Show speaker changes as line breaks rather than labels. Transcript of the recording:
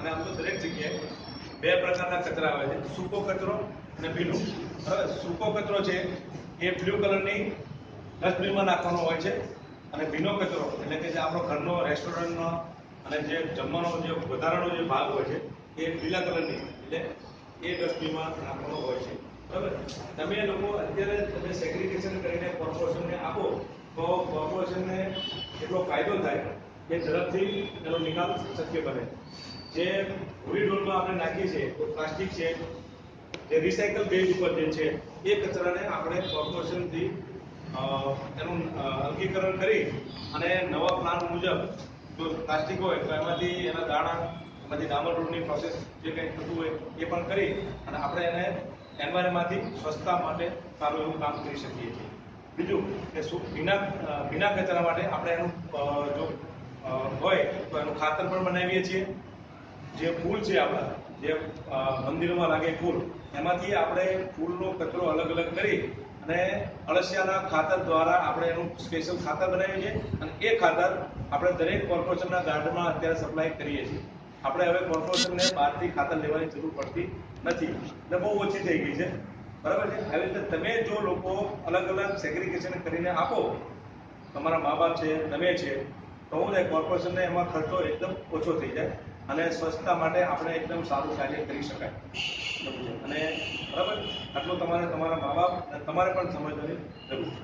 અને આમ તો દરેક જગ્યાએ બે પ્રકારના કચરા આવે છે, સૂકો કચરો અને ભીનો. હવે સૂકો કચરો છે એ બ્લુ કલરની ડસ્ટબિનમાં નાખવાનો હોય છે, અને ભીનો કચરો એટલે કે જે આપણો ઘરનો, રેસ્ટોરન્ટનો અને જે જમવાનો જે વધારાનો જે ભાગ હોય છે એ લીલા કલરની એટલે એ ડસ્ટબિનમાં નાખવાનો હોય છે. બરાબર. તમે લોકો અત્યારે સેગ્રીગેશન કરીને કોર્પોરેશનને આપો તો કોર્પોરેશનને એટલો ફાયદો થાય કે ઝડપથી એનો નિકાલ શક્ય બને. જે ભૂરીઢોરમાં આપણે નાખીએ છીએ તો પ્લાસ્ટિક છે, જે રિસાયકલ બેઝ ઉપર જે છે એ કચરાને આપણે કોર્પોરેશનથી એનું અલગીકરણ કરી અને નવા પ્લાન મુજબ જો પ્લાસ્ટિક હોય તો એમાંથી એના દાણા, એમાંથી ડામર રોડની પ્રોસેસ જે કંઈ થતું હોય એ પણ કરી અને આપણે એને એન્વાયરમેન્ટમાંથી સ્વચ્છતા માટે સારું એવું કામ કરી શકીએ છીએ. બીજું કે ભીના કચરા માટે આપણે એનું જો હોય તો એનું ખાતર પણ બનાવીએ છીએ. જે ફૂલ છે આપણા, જે મંદિરોમાં લાગે ફૂલ, એમાંથી આપણે ફૂલનો કચરો અલગ અલગ કરી અને અળસિયાના ખાતર દ્વારા આપણે એનું સ્પેશિયલ ખાતર બનાવીએ છીએ અને એ ખાતર આપણે દરેક કોર્પોરેશનના ગાર્ડનમાં અત્યારે સપ્લાય કરીએ છીએ. આપણે હવે કોર્પોરેશનને બહારથી ખાતર લેવાની જરૂર પડતી નથી એટલે બહુ ઓછી થઈ ગઈ છે. બરાબર છે. આવી રીતે તમે જો લોકો અલગ અલગ સેગ્રીગેશન કરીને આપો, તમારા મા બાપ છે, તમે છે, તો હું ને કોર્પોરેશનને એમાં ખર્ચો એકદમ ઓછો થઈ જાય અને સ્વચ્છતા માટે આપણે એકદમ સારું કાર્ય કરી શકાય. અને બરાબર, આટલું તમારે તમારા મા બાપ અને તમારે પણ સમજવાની જરૂર છે.